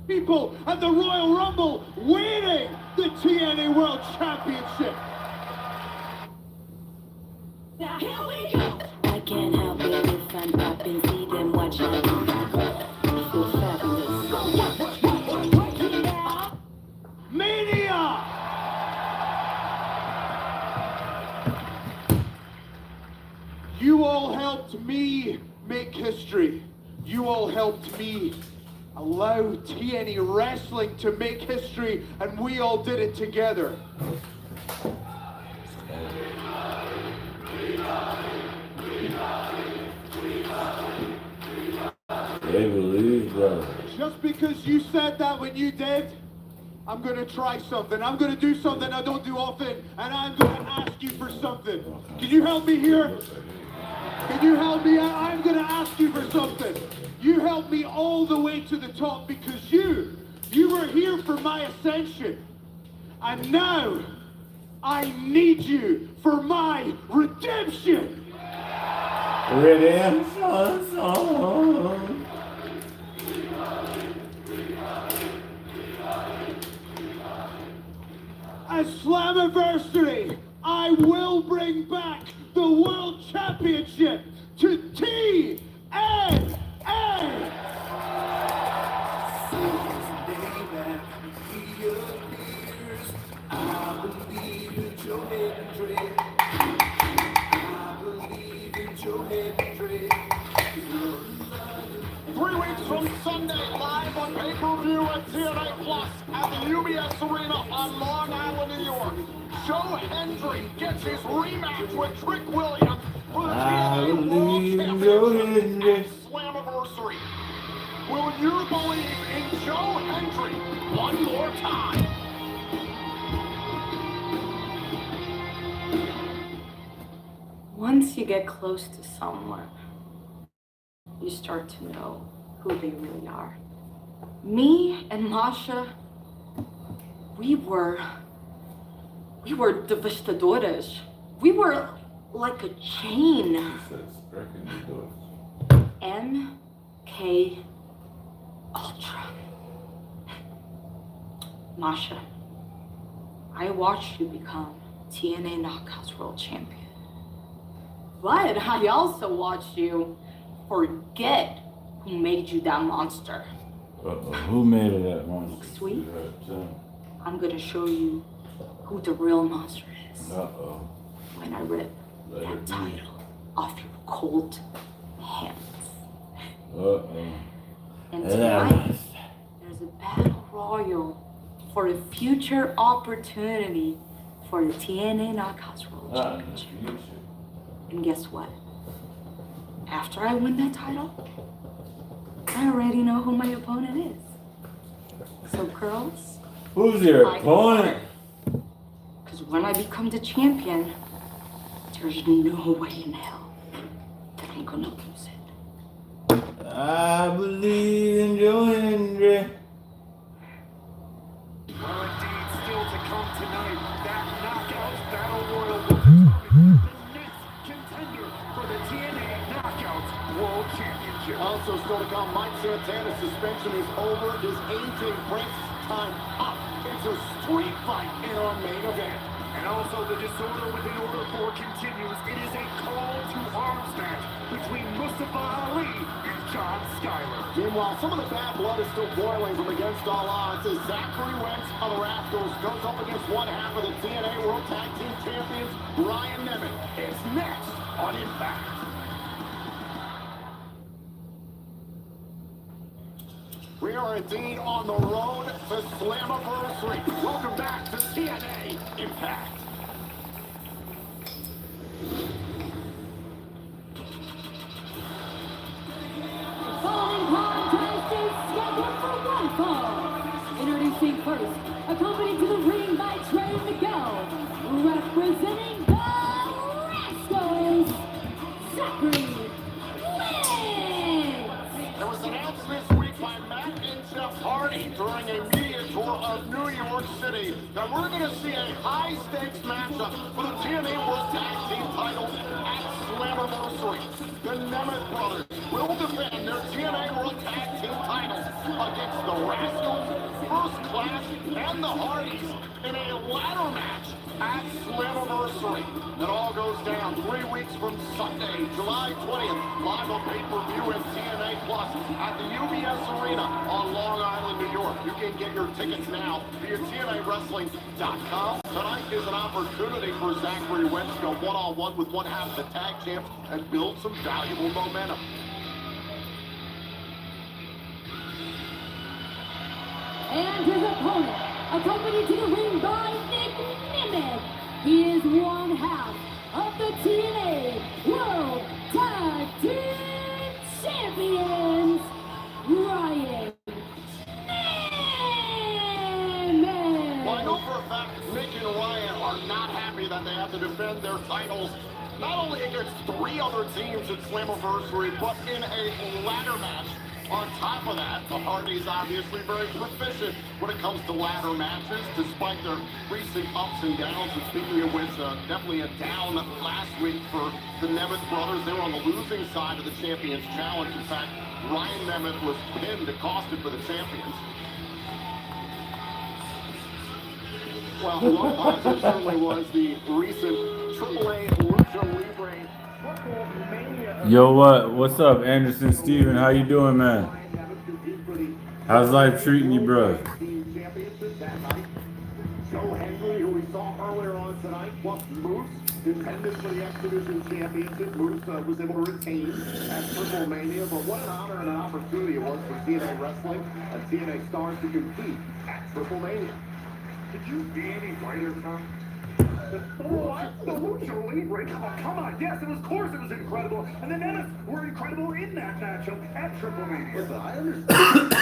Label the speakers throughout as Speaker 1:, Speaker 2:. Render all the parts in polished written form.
Speaker 1: People at the Royal Rumble winning the TNA World Championship.
Speaker 2: Now here we go. I can't help it if I'm up and see them watching. I feel fabulous.
Speaker 1: Mania! You all helped me make history. You all helped me allow TNA Wrestling to make history, and we all did it together.
Speaker 3: They believe, brother.
Speaker 1: Just because you said that when you did, I'm gonna try something. I'm gonna do something I don't do often, and I'm gonna ask you for something. Can you help me here? Can you help me? I'm gonna ask you for something. You helped me all the way to the top because you were here for my ascension. And now, I need you for my redemption.
Speaker 3: Redemption song.
Speaker 1: At Slammiversary, I will bring back the World Championship to TNA.
Speaker 4: From Sunday, live on pay-per-view at TNA Plus at the UBS Arena on Long Island, New York. Joe Hendry gets his rematch with Trick Williams for the TNA World Championship at Slammiversary. Will you believe in Joe Hendry one more time?
Speaker 2: Once you get close to someone, you start to know who they really are. Me and Masha, we were devastadores. We were like a chain. MK Ultra. Masha, I watched you become TNA Knockouts World Champion. But I also watched you forget who made you that monster.
Speaker 3: Who made it that monster?
Speaker 2: Sweet. I'm gonna show you who the real monster is. When I rip that title off your cold hands. And tonight, there's a battle royal for a future opportunity for the TNA Knockouts World Championship. And guess what? After I win that title, I already know who my opponent is. So girls,
Speaker 3: who's your opponent?
Speaker 2: Because when I become the champion, there's no way in hell that I'm gonna lose it.
Speaker 3: I believe in Joe Hendry.
Speaker 4: Well, indeed, still to come tonight, that Knockouts Battle Royal will determine the next contender for the TNA Knockouts World Championship. Also still to come, Mike Santana's suspension is over. His aging breaks time up. It's a street fight in our main event. And also the disorder within Order 4 continues. It is a call to arms match between Mustafa Ali and John Schuyler. Meanwhile, some of the bad blood is still boiling from Against All Odds as Zachary Wentz of the Rascals goes up against one half of the TNA World Tag Team Champions, Brian Nemeth. It's next on Impact. We are indeed on the road to Slammiversary. Welcome back to TNA Impact.
Speaker 5: Following contest is scheduled for one fall. Introducing first, accompanied to the ring by Trey Miguel, representing the Rascals, Zachary Wentz.
Speaker 4: It was announced this week by Matt and Jeff Hardy during a media tour of New York City that we're going to see a high-stakes matchup for the TNA World Tag Team title at Slammiversary. The Nemeth brothers will defend their TNA World Tag Team titles against the Rascals, First Class, and the Hardys in a ladder match at Slammiversary. It all goes down 3 weeks from Sunday, July 20th, live on pay-per-view and TNA Plus at the UBS Arena on Long Island, New York. You can get your tickets now via TNAWrestling.com. Tonight is an opportunity for Zachary Wentz to go one-on-one with one half of the tag champs and build some valuable momentum.
Speaker 5: And his opponent, accompanied to the ring by Nick Nimitz, he is one half of the TNA World Tag Team Champions, Ryan Nimitz.
Speaker 4: Well, I know for a fact Nick and Ryan are not happy that they have to defend their titles not only against 3 other teams at Slammiversary, but in a ladder match. On top of that, the Hardys obviously very proficient when it comes to ladder matches, despite their recent ups and downs. And speaking of which, definitely a down last week for the Nemeth brothers. They were on the losing side of the Champions Challenge. In fact, Ryan Nemeth was pinned, accosted for the champions. Well, one positive certainly was the recent AAA Lucha Libre Football Mania.
Speaker 3: Yo, what's up, Anderson Steven? How you doing, man? How's life treating you, bro?
Speaker 4: Joe Hendry, who we saw earlier on tonight, plus Moose, intended for the X Division Championship. Moose was able to retain at Triple Mania, but what an honor and an opportunity it was for TNA Wrestling and TNA Stars to compete at Triple Mania. Did you be any whiter, Tom? What? The Lucha Libre? Oh, come on. Yes, of course it was incredible. And the Nemeth were incredible in that matchup at Triple Mania. Listen, I understand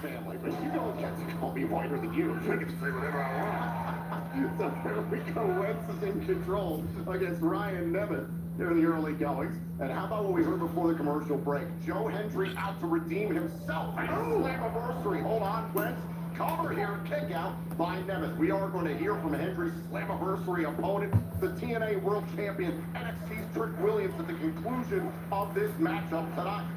Speaker 4: family, but you don't get to call me whiter than you. I can say whatever I want. So there we go. Wentz is in control against Ryan Nemeth. They're in the early goings. And how about what we heard before the commercial break? Joe Hendry out to redeem himself at Slammiversary. Hold on, Wentz. Cover here, kick out by Nemeth. We are going to hear from Hendry's Slammiversary opponent, the TNA World Champion, NXT's Trick Williams, at the conclusion of this matchup tonight.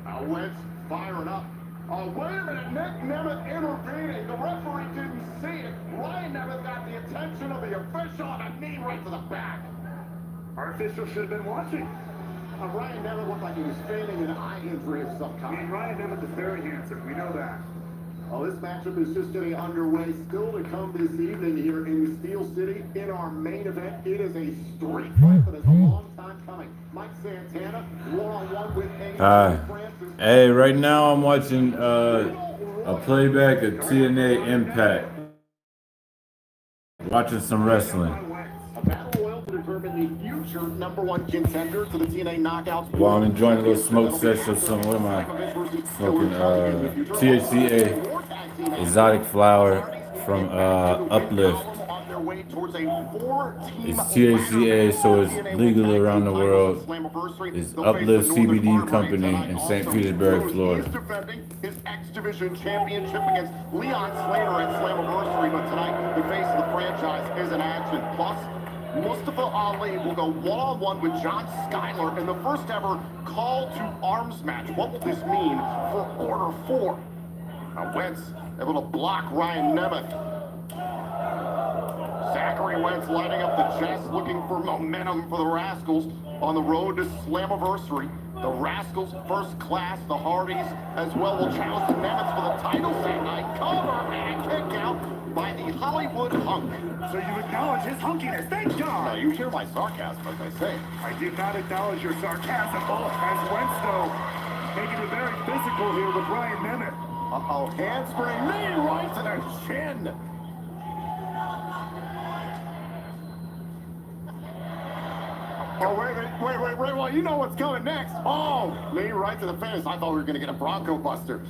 Speaker 4: Now Wentz firing up. Oh, wait a minute, Nick Nemeth intervening. The referee didn't see it. Ryan Nemeth got the attention of the official and a knee right to the back. Our official should have been watching. Ryan Nemeth looked like he was feigning an eye injury of some kind. Ryan Nemeth is very handsome, we know that. Well, this matchup is just getting underway. Still to come this evening here in Steel City in our main event. It is a street fight that is a long time coming. Mike Santana, one-on-one with
Speaker 3: Hi. Hey, right now I'm watching a playback of TNA Impact. Watching some wrestling.
Speaker 4: A battle royal to determine the future #1 contender to the TNA Knockouts.
Speaker 3: While I'm enjoying a little smoke session, what am I smoking? THCA, exotic flower from Uplift. It's THCA, so it's legal around the world. It's Uplift CBD Company in St. Petersburg, Florida.
Speaker 4: He's defending his X Division Championship against Leon Slater at Slammiversary, but tonight the face of the franchise is in action. Plus, Mustafa Ali will go one-on-one with John Skyler in the first ever call to arms match. What will this mean for Order 4? Now Wentz able to block Ryan Nemeth. Zachary Wentz lighting up the chest, looking for momentum for the Rascals on the road to Slammiversary. The Rascals, First Class, the Hardys, as well will challenge the Nemeth for the titles that night. Cover and kick out by the Hollywood Hunk.
Speaker 6: So you acknowledge his hunkiness, thank God!
Speaker 4: Now, you hear my sarcasm, as I say.
Speaker 6: I did not acknowledge your sarcasm, as Wentz, though, making it very physical here with Ryan Nemeth.
Speaker 4: Uh-oh, handspring, knee right to the chin. Oh, wait, well, you know what's coming next. Oh, knee right to the face. I thought we were going to get a Bronco Buster.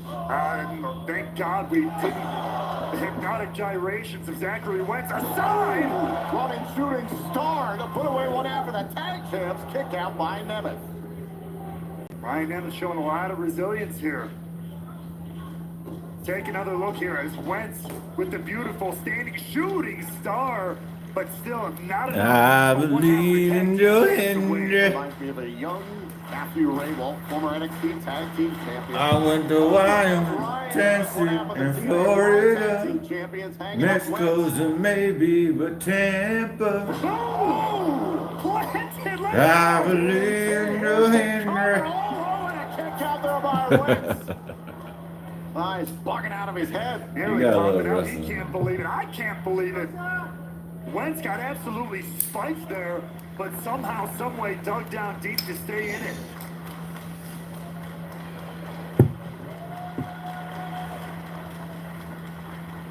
Speaker 6: Thank God we didn't. The hypnotic gyrations of Zachary Wentz aside!
Speaker 4: Running shooting star to put away one half of the tag champs. Kick out by Nemeth.
Speaker 6: Ryan Nemeth showing a lot of resilience here. Take another look here as Wentz with the beautiful standing shooting star, but still not enough.
Speaker 3: I believe in Joe Hendry.
Speaker 4: Reminds me of a young Matthew Rabel, former NXT Tag Team Champion.
Speaker 3: I went to Wyoming, Tennessee, and Florida. Mexico's a maybe, but Tampa.
Speaker 6: Oh! Planted left.
Speaker 3: I believe in the Henry.
Speaker 4: Oh, and a kick out there by Wentz. He's bugging out of his head.
Speaker 6: Nearly
Speaker 3: got a
Speaker 6: popped
Speaker 3: little
Speaker 6: it out.
Speaker 3: wrestling.
Speaker 6: He can't believe it. I can't believe it. Wentz got absolutely spiked there, but somehow, someway dug down deep to stay in it.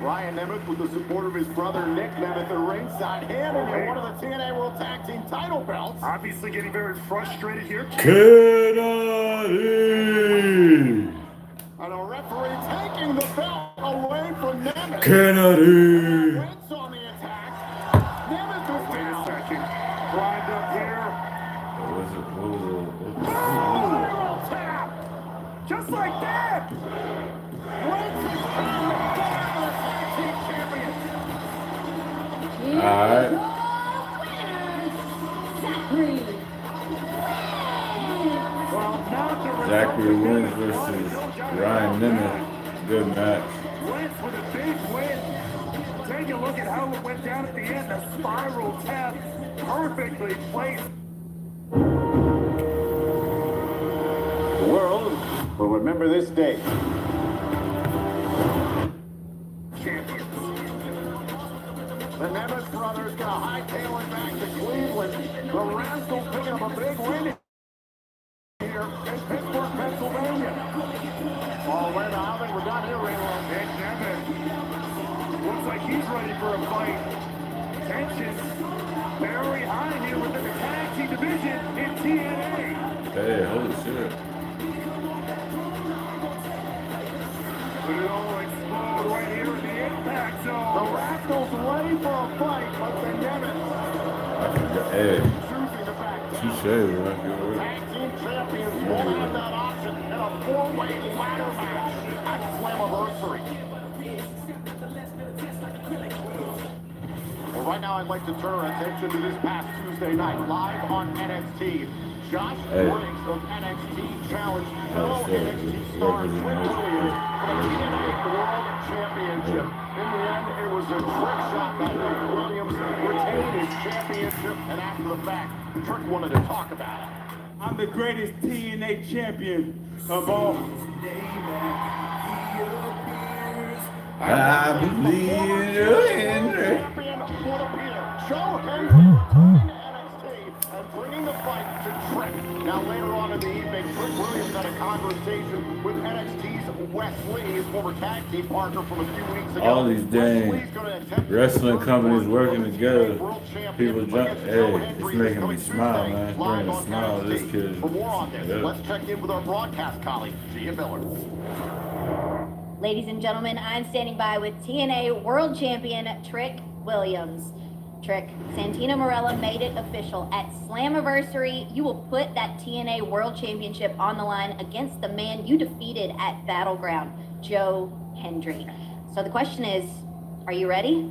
Speaker 4: Ryan Nemeth with the support of his brother Nick Nemeth at ringside, handing him one of the TNA World Tag Team title belts.
Speaker 6: Obviously getting very frustrated here.
Speaker 3: Kennedy!
Speaker 4: And a referee taking the belt away from Nemeth.
Speaker 3: Kennedy!
Speaker 4: Wentz on the attack. Nemeth is
Speaker 6: Wait a
Speaker 4: down.
Speaker 6: second. Climbed up here.
Speaker 3: What was it?
Speaker 6: Spiral tap! Just like that!
Speaker 4: Wentz is trying to get out of the tag team champion.
Speaker 3: Alright.
Speaker 6: Well, now the
Speaker 3: Zachary
Speaker 6: result
Speaker 3: wins
Speaker 6: is
Speaker 3: versus
Speaker 6: no doubt
Speaker 3: Ryan
Speaker 6: about
Speaker 3: Nemeth. Good match.
Speaker 6: Wentz with a big win. Take a look at how it went down at the end. A spiral tap, perfectly placed.
Speaker 4: The world will remember this day.
Speaker 6: Champions.
Speaker 4: The Nemeth brothers got a hightail it back to Cleveland. The Rascals picking up a big win here in Pittsburgh, Pennsylvania. Oh, wait, how they were done here, Raylo.
Speaker 6: Nick Nemeth. Looks like he's ready for a fight. Tension very high here within the tag team division in TNA.
Speaker 3: Hey, holy shit.
Speaker 6: But it all explode right here in the impact
Speaker 4: The
Speaker 6: zone.
Speaker 4: Rascals ready for a fight, but the Nemeth
Speaker 3: I forgot. Hey,
Speaker 4: choosing the back.
Speaker 3: touche, bro.
Speaker 4: Tag team champions won't have that option in a four-way ladder match at Slammiversary. Well, right now I'd like to turn our attention to this past Tuesday night, live on NXT. Josh Briggs of NXT challenged fellow NXT star Trick Williams for the TNA World Championship. In the end, it was a trick shot that Trick Williams retained his championship, and after the fact, Trick wanted to talk about it.
Speaker 1: I'm the greatest TNA champion of all.
Speaker 3: I believe in the Henry.
Speaker 4: Champion would appear. Joe Henry returning to NXT and bringing the fight to Trick. Now later on in the evening, Trick Williams had a conversation with NXT's Wes Lee, his former tag team partner from a few weeks ago.
Speaker 3: All these dang wrestling companies working together. People jump. Hey, it's making me smile, man. It's bringing a smile to this kid.
Speaker 4: For more on this,
Speaker 3: Yeah.
Speaker 4: let's check in with our broadcast colleague, Gia Miller.
Speaker 7: Ladies and gentlemen, I'm standing by with TNA World Champion Trick Williams. Trick, Santino Marella made it official. At Slammiversary, you will put that TNA World Championship on the line against the man you defeated at Battleground, Joe Hendry. So the question is, are you ready?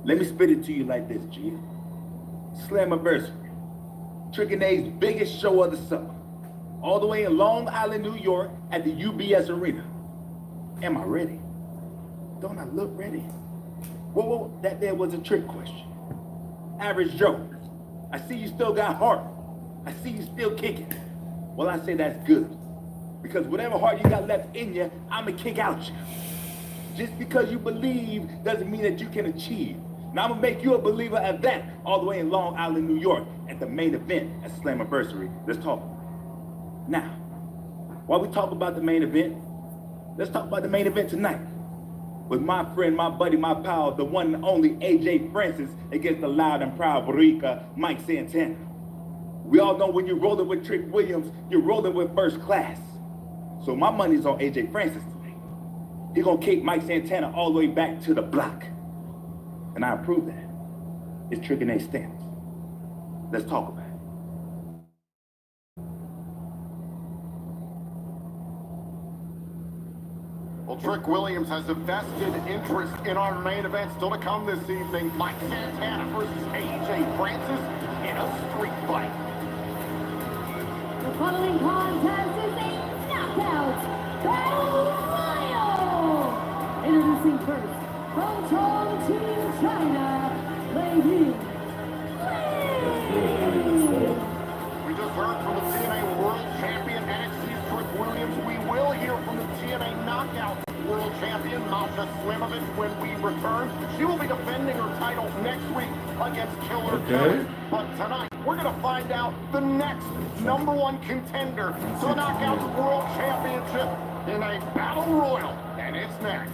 Speaker 8: Let me spit it to you like this, G. Slammiversary. Trick and A's biggest show of the summer. All the way in Long Island, New York at the UBS Arena. Am I ready? Don't I look ready? Whoa, that there was a trick question. Average Joe, I see you still got heart. I see you still kicking. Well, I say that's good. Because whatever heart you got left in you, I'ma kick out you. Just because you believe doesn't mean that you can achieve. Now I'm gonna make you a believer at that, all the way in Long Island, New York, at the main event at Slammiversary. Let's talk. Now, while we talk about the main event, let's talk about the main event tonight. With my friend, my buddy, my pal, the one and only AJ Francis against the loud and proud Boricua, Mike Santana. We all know when you're rolling with Trick Williams, you're rolling with first class. So my money's on AJ Francis tonight. He's gonna kick Mike Santana all the way back to the block. And I approve that. It's Trick and A stance. Let's talk about it.
Speaker 4: Well, Trick Williams has a vested interest in our main event. Still to come this evening, Mike Santana versus AJ Francis in a street fight.
Speaker 5: The following contest is a knockout battle royal. Introducing first, from Chongqing, China, Lei.
Speaker 4: We just heard from the TNA World Champion NXT's Trick Williams. We will hear from the TNA Knockout World Champion Masha Slamovich when we return. She will be defending her title next week against Killer Kelly. But tonight, we're going to find out the next #1 contender to the Knockouts World Championship in a battle royal. And it's next.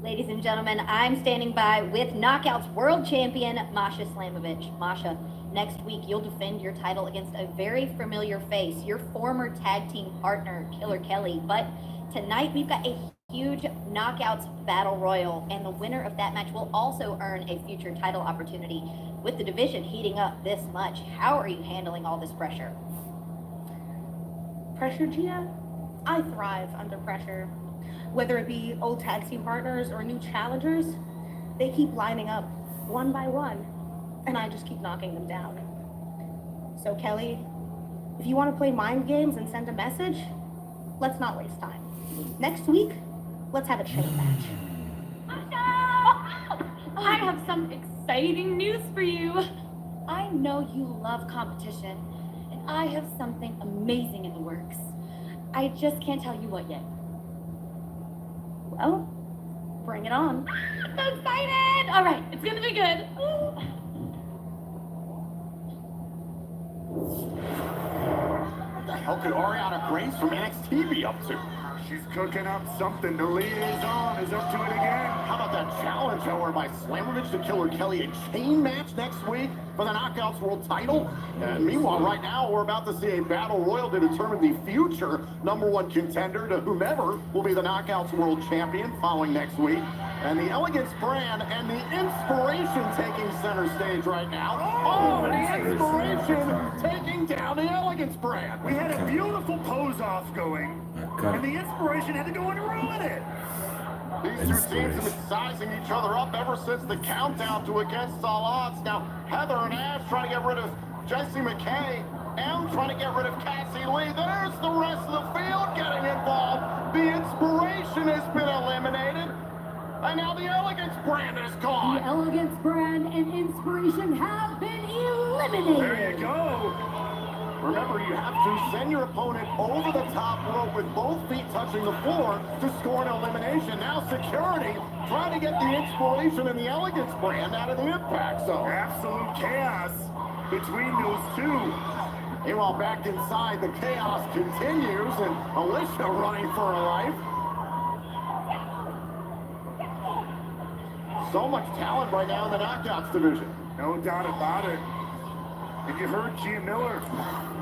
Speaker 7: Ladies and gentlemen, I'm standing by with Knockouts World Champion Masha Slamovich. Masha, next week you'll defend your title against a very familiar face, your former tag team partner, Killer Kelly. But tonight we've got a huge Knockouts Battle Royal, and the winner of that match will also earn a future title opportunity. With the division heating up this much, how are you handling all this pressure?
Speaker 9: Pressure, Gia? I thrive under pressure. Whether it be old tag team partners or new challengers, they keep lining up one by one, and I just keep knocking them down. So Kelly, if you want to play mind games and send a message, let's not waste time. Next week, let's have a chain match.
Speaker 2: I have some exciting news for you. I know you love competition, and I have something amazing in the works. I just can't tell you what yet.
Speaker 9: Well, bring it on.
Speaker 2: I'm so excited! All right, it's gonna be good.
Speaker 4: What the hell could Ariana Grace from NXT be up to?
Speaker 6: She's cooking up something. The liaison is up to it again.
Speaker 4: How about that challenge, however, by Slamovich to Killer Kelly, a chain match next week for the Knockouts World title? And meanwhile, right now, we're about to see a battle royal to determine the future #1 contender to whomever will be the Knockouts World Champion following next week. And the Elegance brand and the Inspiration taking center stage right now. Oh, the Inspiration taking down the Elegance brand.
Speaker 6: We had a beautiful pose-off going, and the Inspiration had to go and ruin it.
Speaker 4: These two teams have been sizing each other up ever since the countdown to Against All Odds. Now, Heather and Ash trying to get rid of Jessie McKay. M trying to get rid of Cassie Lee. There's the rest of the field getting involved. The Inspiration has been eliminated. And now the Elegance brand is gone.
Speaker 5: The Elegance brand and Inspiration have been eliminated.
Speaker 6: There you go.
Speaker 4: Remember, you have to send your opponent over the top rope with both feet touching the floor to score an elimination. Now security trying to get the Inspiration and the Elegance brand out of the impact zone.
Speaker 6: Absolute chaos between those two.
Speaker 4: Meanwhile, back inside, the chaos continues, and Alicia running for her life. So much talent right now in the Knockouts division.
Speaker 6: No doubt about it. And you heard Gia Miller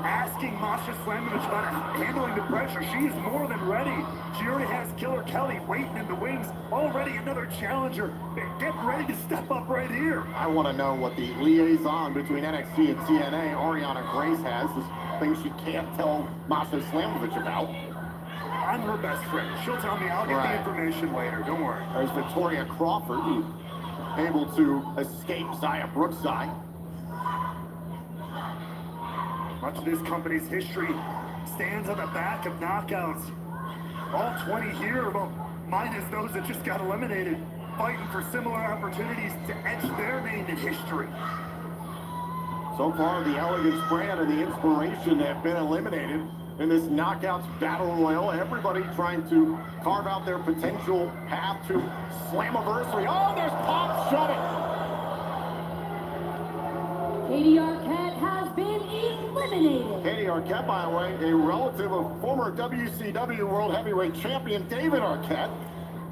Speaker 6: asking Masha Slamovich about handling the pressure. She is more than ready. She already has Killer Kelly waiting in the wings. Already another challenger. Get ready to step up right here.
Speaker 4: I want to know what the liaison between NXT and TNA, Ariana Grace, has. This things she can't tell Masha Slamovich about.
Speaker 6: I'm her best friend. She'll tell me. I'll get the information later. Don't worry.
Speaker 4: There's Victoria Crawford, able to escape Zaya Brookside.
Speaker 6: Much of this company's history stands on the back of knockouts. All 20 here, well, minus those that just got eliminated, fighting for similar opportunities to etch their name in history.
Speaker 4: So far, the Elegance brand and the Inspiration have been eliminated in this Knockouts Battle Royal. Everybody trying to carve out their potential path to Slammiversary. Oh, there's Pop shoving.
Speaker 5: Katie Arquette has been eliminated.
Speaker 4: Katie Arquette, by the way, a relative of former WCW World Heavyweight Champion David Arquette.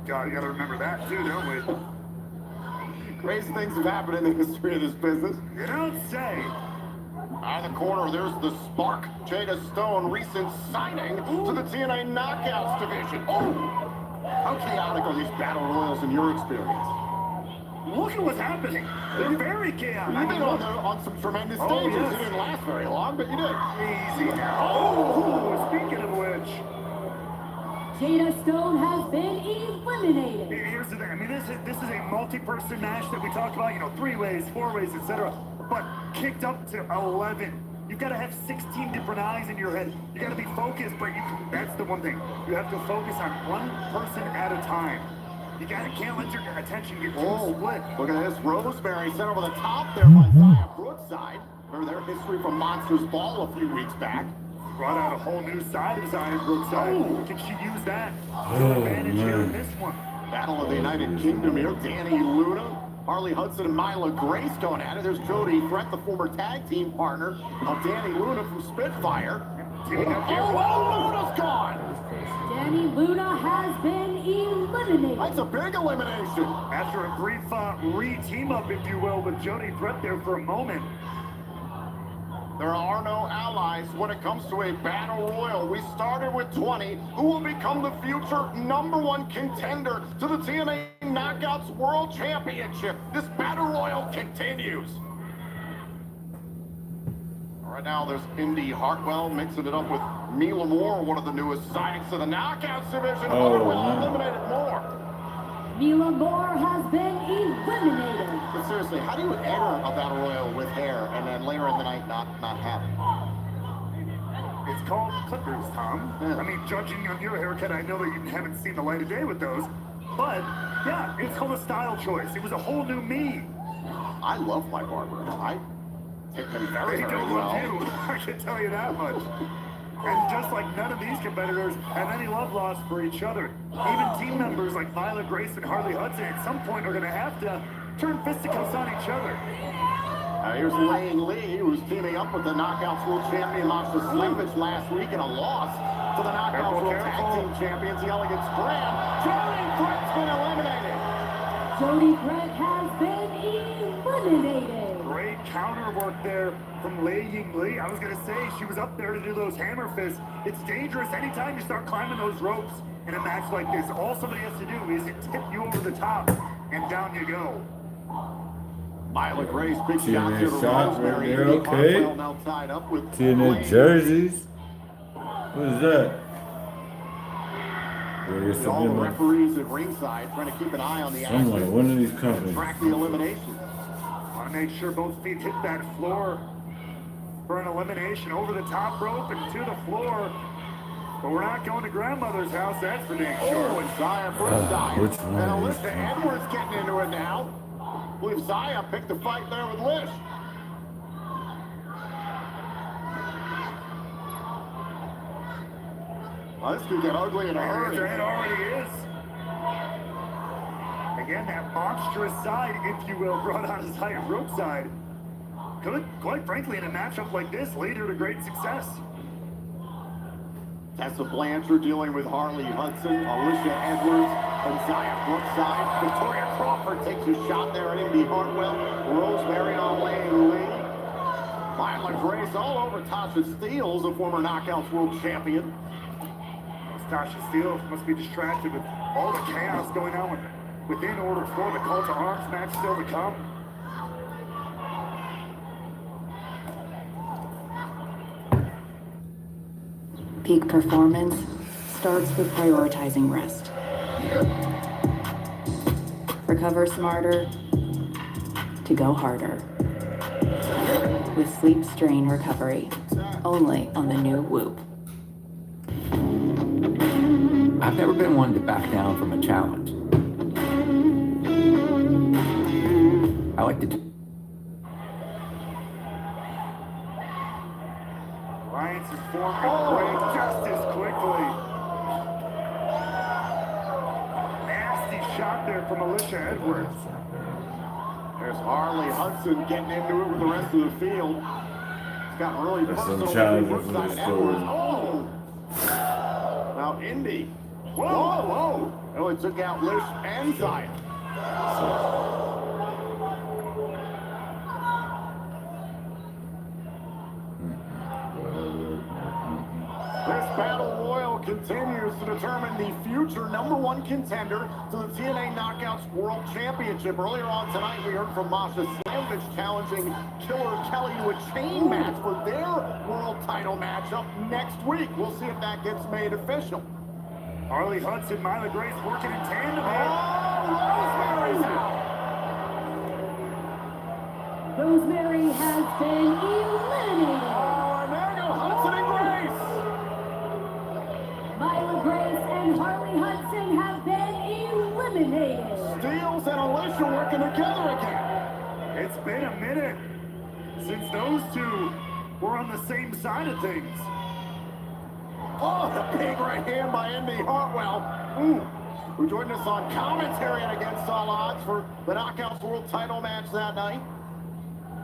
Speaker 6: God, you gotta remember that too, don't we?
Speaker 4: Crazy things have happened in the history of this business.
Speaker 6: You don't say.
Speaker 4: Out of the corner, there's the Spark. Jada Stone, recent signing to the TNA Knockouts division. Oh! How chaotic are these battle royals in your experience?
Speaker 6: Look at what's happening. They're very chaotic.
Speaker 4: You've been on some tremendous stages.
Speaker 6: Yes.
Speaker 4: You didn't last very long, but you did.
Speaker 6: Easy now. Oh, speaking of which.
Speaker 5: Jada Stone has been eliminated.
Speaker 6: Here's the thing. I mean, this is a multi-person match that we talk about, you know, 3 ways, 4 ways, etc. But kicked up to 11 You've got to have 16 different eyes in your head. You got to be focused, but that's the one thing. You have to focus on one person at a time. You can't let your attention get too split.
Speaker 4: Look at this. Rosemary sent over the top there by Zaya Brookside. Remember their history from Monsters Ball a few weeks back.
Speaker 6: Brought out a whole new side of Zaya Brookside. Can she use that? Advantage here in this one.
Speaker 4: Battle of the United Kingdom here. Danny Luna, Harley Hudson, and Myla Grace going at it. There's Jody Threat, the former tag team partner of Danny Luna from Spitfire. Luna's gone!
Speaker 5: Danny Luna has been eliminated.
Speaker 4: That's a big elimination.
Speaker 6: After a brief re-team up, if you will, with Jody Threat there for a moment.
Speaker 4: There are no allies when it comes to a battle royal. We started with 20. Who will become the future #1 contender to the TNA Knockouts World Championship? This battle royal continues. Right now, there's Indy Hartwell mixing it up with Mila Moore, one of the newest signings to the Knockouts division. Hartwell eliminated Moore.
Speaker 5: Mila Moore has been eliminated.
Speaker 4: But seriously, how do you enter a battle royal with hair and then later in the night not have it?
Speaker 6: It's called clippers, Tom.
Speaker 4: Yeah.
Speaker 6: I mean, judging on your haircut, I know that you haven't seen the light of day with those. But, yeah, it's called a style choice. It was a whole new me.
Speaker 4: I love my barber. I take them very,
Speaker 6: They
Speaker 4: very
Speaker 6: don't
Speaker 4: well.
Speaker 6: love you. I can tell you that much. And just like none of these competitors have any love lost for each other. Even team members like Myla Grace and Harley Hudson at some point are going to have to turn fisticuffs on each other.
Speaker 4: Here's Lane Lee, who's teaming up with the Knockouts World Champion Monster Slavich last week in a loss to the Knockouts World Tag Team Champions, the Elegance Graham. Jody Threat's been eliminated.
Speaker 5: Jody Threat has been eliminated.
Speaker 6: Great counter work there from Lei Ying Lee. I was going to say, she was up there to do those hammer fists. It's dangerous anytime you start climbing those ropes in a match like this. All somebody has to do is tip you over the top, and down you go.
Speaker 4: Myla Grace, big shot
Speaker 3: TNA
Speaker 4: here to
Speaker 3: shot right
Speaker 4: Rosemary.
Speaker 3: there,
Speaker 4: Indy
Speaker 3: okay.
Speaker 4: Hartwell now tied up with
Speaker 3: TNA
Speaker 4: Lane.
Speaker 3: jerseys. What is that? There's
Speaker 4: All the
Speaker 3: someone,
Speaker 4: referees at ringside trying to keep an eye on the action.
Speaker 3: one of these companies.
Speaker 4: Track the elimination.
Speaker 6: Want to make sure both feet hit that floor for an elimination over the top rope and to the floor. But we're not going to grandmother's house, that's for dang sure.
Speaker 4: Oh, and Zaya Brookside.
Speaker 3: which one
Speaker 4: And
Speaker 3: is
Speaker 4: Alyssa
Speaker 3: that?
Speaker 4: Edwards getting into it now. I believe Zaya picked the fight there with Lish. Oh, this could get ugly in a hurry.
Speaker 6: It already is. Again, that monstrous side, if you will, brought on his Zaya Brookside. Could, quite frankly, in a matchup like this, lead her to great success.
Speaker 4: Tessa Blanchard dealing with Harley Hudson, Alicia Edwards, and Zaya Brookside. Victoria Crawford takes a shot there at Indy Hartwell. Rosemary on Lane Lee. Myla Grace all over Tasha Steele, a former Knockouts World Champion.
Speaker 6: Tasha Steele must be distracted with all the chaos going on within Order 4, the Call to Arms match still to come.
Speaker 2: Peak performance starts with prioritizing rest. Recover smarter to go harder. With Sleep Strain Recovery, only on the new Whoop.
Speaker 10: I've never been one to back down from a challenge. I like to
Speaker 6: Alliance is forming break just as quickly. Nasty shot there from Alicia Edwards.
Speaker 4: There's Harley Hudson getting into it with the rest of the field. It's got really
Speaker 3: That's some
Speaker 4: personal
Speaker 3: challenge
Speaker 4: with
Speaker 3: for
Speaker 4: Brookside
Speaker 3: this
Speaker 4: Edwards.
Speaker 3: story.
Speaker 4: Oh! Now Indy. Whoa! Oh, it took out Lish and Zaya. This battle royal continues to determine the future #1 contender to the TNA Knockouts World Championship. Earlier on tonight, we heard from Masha Slamovich challenging Killer Kelly to a chain match for their world title matchup next week. We'll see if that gets made official.
Speaker 6: Harley Hudson, Myla Grace working in tandem here.
Speaker 4: Oh, Rosemary's out.
Speaker 5: Rosemary has been eliminated.
Speaker 6: been a minute since those two were on the same side of things.
Speaker 4: Oh, a big right hand by Indy Hartwell. Ooh. Who joined us on commentary and against all odds for the Knockouts World title match that night.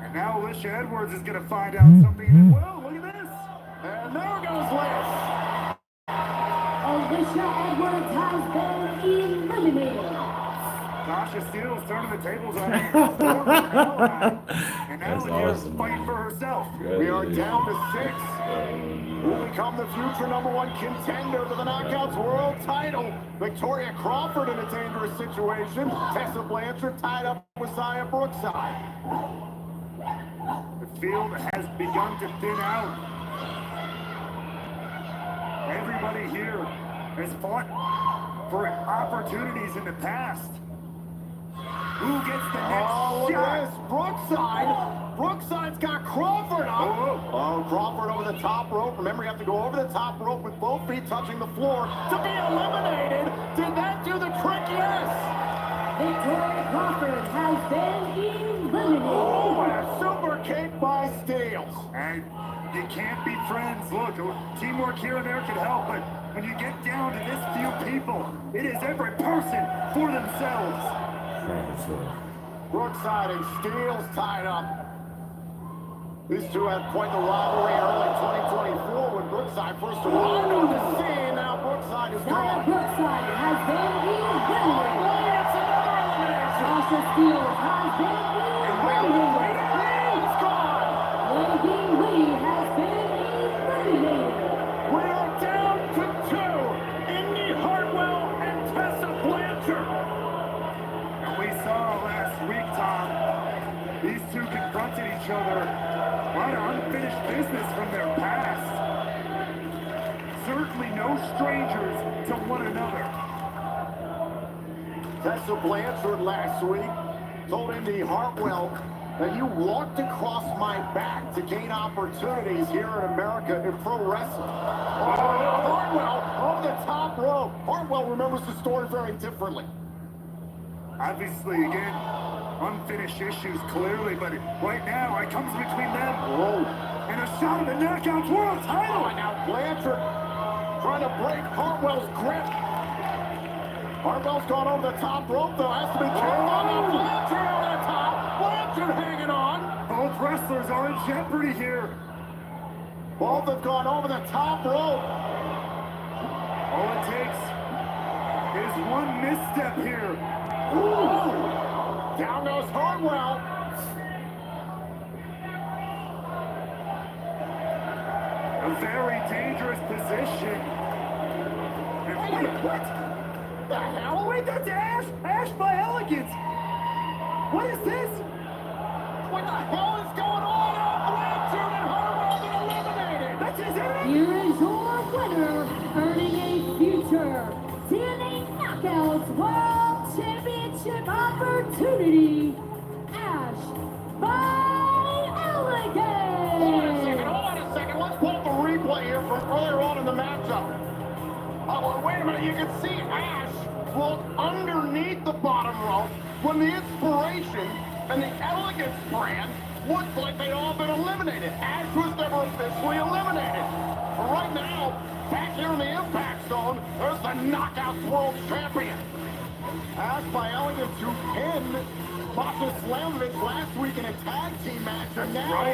Speaker 6: And now Alicia Edwards is going to find out something. Well, look at this.
Speaker 4: And there goes Liz.
Speaker 5: Alicia Edwards has been eliminated.
Speaker 6: Tasha Steele's turning the tables on her. And now
Speaker 3: That's
Speaker 6: Lydia's
Speaker 3: awesome.
Speaker 6: fighting for herself.
Speaker 4: We are down to 6. Who will become the future #1 contender to the Knockouts World title? Victoria Crawford in a dangerous situation. Tessa Blanchard tied up with Xia Brookside.
Speaker 6: The field has begun to thin out. Everybody here has fought for opportunities in the past. Who gets the next
Speaker 4: Oh, look
Speaker 6: shot?
Speaker 4: at this. Brookside. Brookside's got Crawford up. Oh, Crawford over the top rope. Remember, you have to go over the top rope with both feet touching the floor to be eliminated. Did that do the trick? Yes.
Speaker 5: Victoria Crawford has been eliminated.
Speaker 4: Oh, and a super kick by Steele.
Speaker 6: And you can't be friends. Look, teamwork here and there can help, but when you get down to this few people, it is every person for themselves.
Speaker 4: Brookside and Steele's tied up. These two had quite the rivalry early 2024 when Brookside first arrived on the scene. Now Brookside is
Speaker 5: Xia
Speaker 4: gone.
Speaker 5: Brookside has been eliminated.
Speaker 4: It's another elimination.
Speaker 5: Tasha Steele has been eliminated.
Speaker 4: It's gone.
Speaker 5: Lady Lee has been eliminated.
Speaker 4: We are down to 2. Indy Hartwell and Tessa Blanchard.
Speaker 6: And we saw last week, Tom, these two confronted each other. A lot of unfinished business from their past. Certainly no strangers to one another.
Speaker 4: Tessa Blanchard last week told Indy Hartwell that you walked across my back to gain opportunities here in America in pro wrestling. Oh, Hartwell over the top rope. Hartwell remembers the story very differently.
Speaker 6: Obviously, again, unfinished issues clearly, but right now it comes between them.
Speaker 4: Oh,
Speaker 6: And a shot at the Knockouts World title.
Speaker 4: and now Blanchard trying to break Hartwell's grip. Hartwell's gone over the top rope, though. Has to be careful. Now Blanchard over the top. Blanchard hanging on.
Speaker 6: Both wrestlers are in jeopardy here.
Speaker 4: Both have gone over the top rope.
Speaker 6: All it takes is one misstep here.
Speaker 4: Ooh. Down goes Hartwell.
Speaker 6: A very dangerous position. And
Speaker 4: Wait, what? The hell?
Speaker 6: wait, that's Ash! Ash by Elegance! What is this?
Speaker 4: What the hell is going on? Blanchard and Hartwell been eliminated.
Speaker 6: That's his enemy?
Speaker 5: Here is your winner, earning a future TNA Knockouts World Championship opportunity, Ash by Elegance.
Speaker 4: Hold on a second. Let's pull up the replay here from earlier on in the matchup. Oh, wait a minute. You can see Ash float underneath the bottom rope when the Inspiration and the Elegance brand looked like they'd all been eliminated. Ash was never officially eliminated. But right now, back here in the Impact Zone, there's the Knockouts World Champion. Ash by Elegance, who pinned Masha Slamovich last week in a tag team match, and now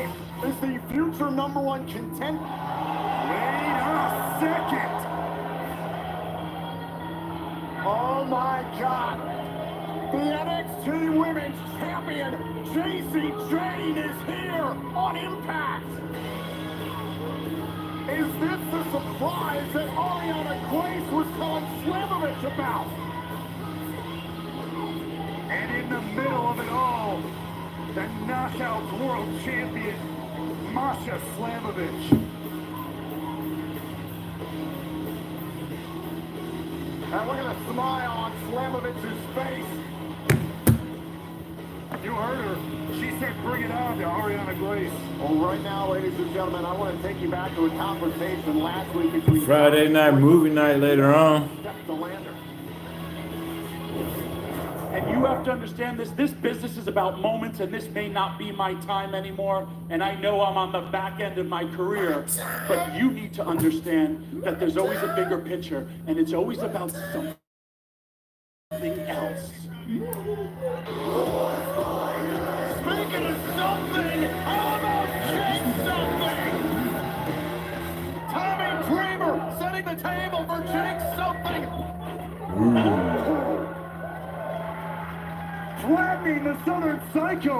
Speaker 4: is the future #1 contender.
Speaker 6: Wait a second!
Speaker 4: Oh my God! The NXT Women's Champion, Jacy Jane, is here on Impact! Is this the surprise that Ariana Grace was telling Slamovich about?
Speaker 6: And in the middle of it all, the Knockouts World Champion, Masha Slamovich.
Speaker 4: And look at the smile on Slamovich's face.
Speaker 6: You heard her. She said bring it on to Ariana Grace.
Speaker 4: Well, right now, ladies and gentlemen, I want to take you back to a conversation last week between
Speaker 3: Friday night movie night later on.
Speaker 4: Step the Lander.
Speaker 6: And you have to understand this. This business is about moments, and this may not be my time anymore. And I know I'm on the back end of my career, but you need to understand that there's always a bigger picture, and it's always about something else.
Speaker 4: Speaking of something, how about Jake something? Tommy Dreamer setting the table for Jake something.
Speaker 6: Flattening the Southern Psycho.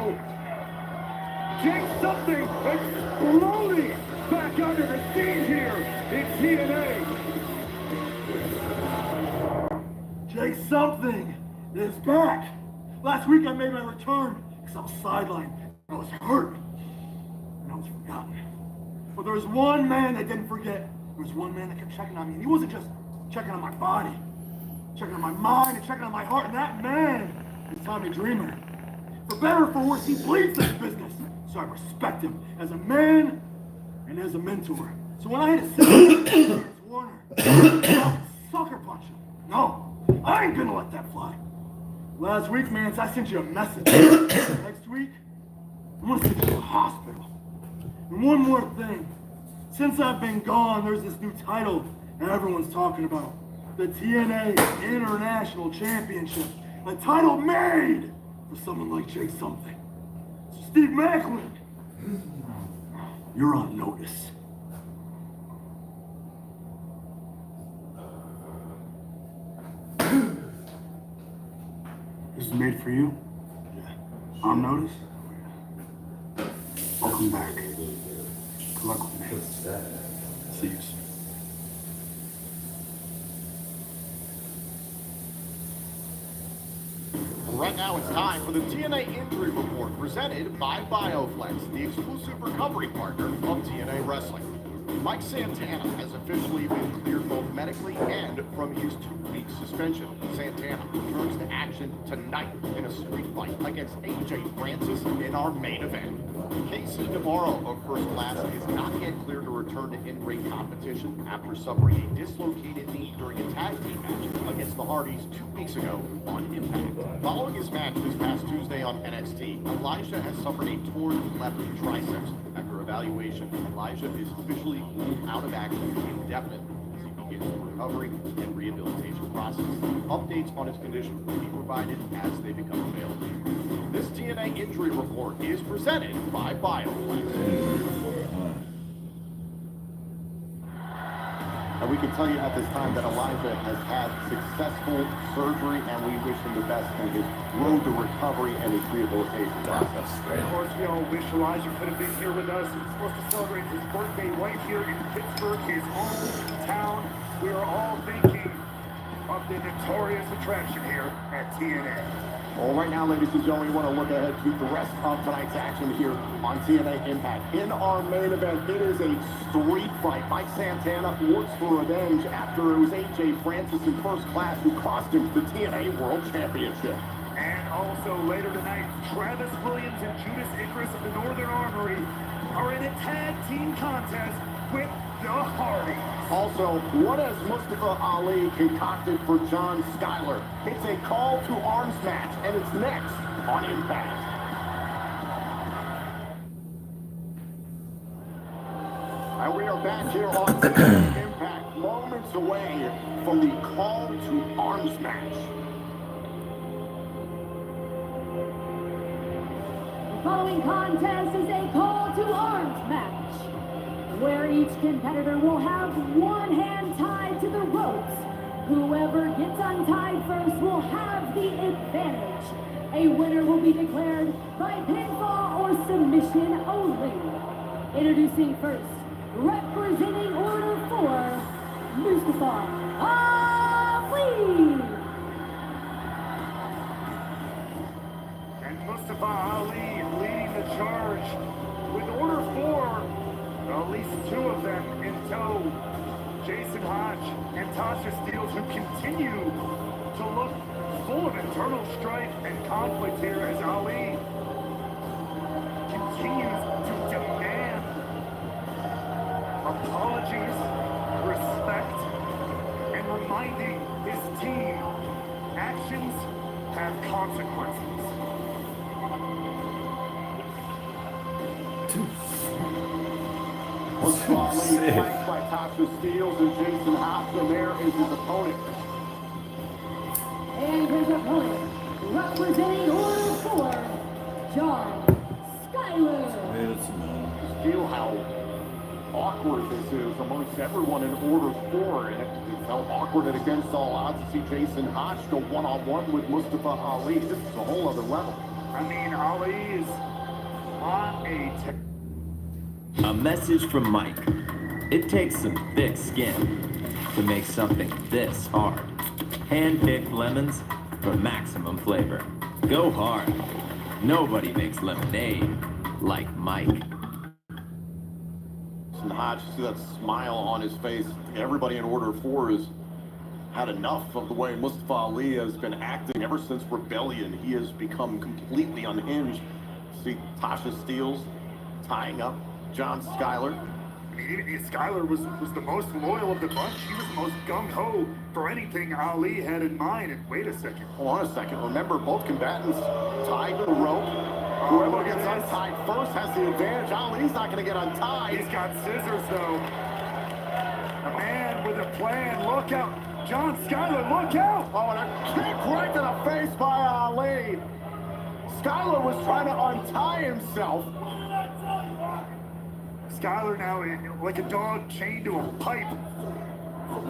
Speaker 6: Jake something exploding back under the scene here in TNA.
Speaker 11: Jake something is back. Last week I made my return because I was sidelined. I was hurt. And I was forgotten. But there was one man that didn't forget. There was one man that kept checking on me. And he wasn't just checking on my body, checking on my mind and checking on my heart. And that man is Tommy Dreamer. For better or for worse, he bleeds this business. So I respect him as a man and as a mentor. So when I had to say Warner, sucker punch him. No, I ain't gonna let that fly. Last week, man, I sent you a message. Next week, I'm gonna send you to the hospital. And one more thing. Since I've been gone, there's this new title that everyone's talking about. The TNA International Championship. A title made for someone like Jake something. So Steve Macklin, you're on notice. This is made for you? Yeah. On notice? Welcome back. Good luck with me. See you soon.
Speaker 4: Right now it's time for the TNA Injury Report presented by BioFlex, the exclusive recovery partner of TNA Wrestling. Mike Santana has officially been cleared both medically and from his 2-week suspension. Santana returns to action tonight in a street fight against AJ Francis in our main event. Casey Navarro of First Class is not yet cleared to return to in-ring competition after suffering a dislocated knee during a tag team match against the Hardys 2 weeks ago on Impact. Following his match this past Tuesday on NXT, Elijah has suffered a torn left triceps. After evaluation, Elijah is officially ruled out of action indefinitely as he begins the recovery and rehabilitation process. Updates on his condition will be provided as they become available. This TNA Injury Report is presented by BioFlex. And we can tell you at this time that Elijah has had successful surgery, and we wish him the best in his road to recovery and his rehabilitation process.
Speaker 6: Of course, we all wish Elijah could have been here with us. He's supposed to celebrate his birthday right here in Pittsburgh, his hometown. We are all thinking of the notorious attraction here at TNA.
Speaker 4: Well, right now, ladies and gentlemen, we want to look ahead to the rest of tonight's action here on TNA Impact. In our main event, it is a street fight. Mike Santana looks for revenge after it was AJ Francis in First Class who cost him the TNA World Championship.
Speaker 6: And also later tonight, Travis Williams and Judas Icarus of the Northern Armory are in a tag team contest with the Hardys.
Speaker 4: Also, what has Mustafa Ali concocted for John Schuyler? It's a call to arms match, and it's next on Impact. And we are back here on Impact, moments away from the call to arms match.
Speaker 5: The following contest is a call to arms match, where each competitor will have one hand tied to the ropes. Whoever gets untied first will have the advantage. A winner will be declared by pinfall or submission only. Introducing first, representing Order 4, Mustafa Ali.
Speaker 6: And Mustafa Ali leading the charge with Order 4. At least 2 of them in tow. Jason Hodge and Tasha Steeles, who continue to look full of internal strife and conflict here as Ali continues to demand apologies, respect, and reminding his team actions have consequences.
Speaker 1: Mustafa Ali
Speaker 3: Sick.
Speaker 1: flanked by Tasha Steeles and Jason Hopson. There is his opponent.
Speaker 5: And his opponent, representing Order 4, John Skyler.
Speaker 1: Feel how awkward this is amongst everyone in Order 4, and it felt awkward and against all odds to see Jason Hodge go one-on-one with Mustafa Ali. This is a whole other level.
Speaker 6: I mean, Ali is on
Speaker 12: A message from Mike. It takes some thick skin to make something this hard. Hand-picked lemons for maximum flavor. Go hard. Nobody makes lemonade like Mike.
Speaker 1: And Hodge, see that smile on his face. Everybody in Order 4 has had enough of the way Mustafa Ali has been acting ever since Rebellion. He has become completely unhinged. See Tasha Steeles tying up John Skyler.
Speaker 6: I mean, Skyler was the most loyal of the bunch. She was the most gung-ho for anything Ali had in mind. And wait a second.
Speaker 1: Hold on a second. Remember, both combatants tied to the rope. Whoever gets untied first has the advantage. Ali's not going to get untied.
Speaker 6: He's got scissors, though. A man with a plan. Look out. John Skyler, look out.
Speaker 1: Oh, and a kick right to the face by Ali. Skyler was trying to untie himself.
Speaker 6: Skyler now, like a dog chained to a pipe.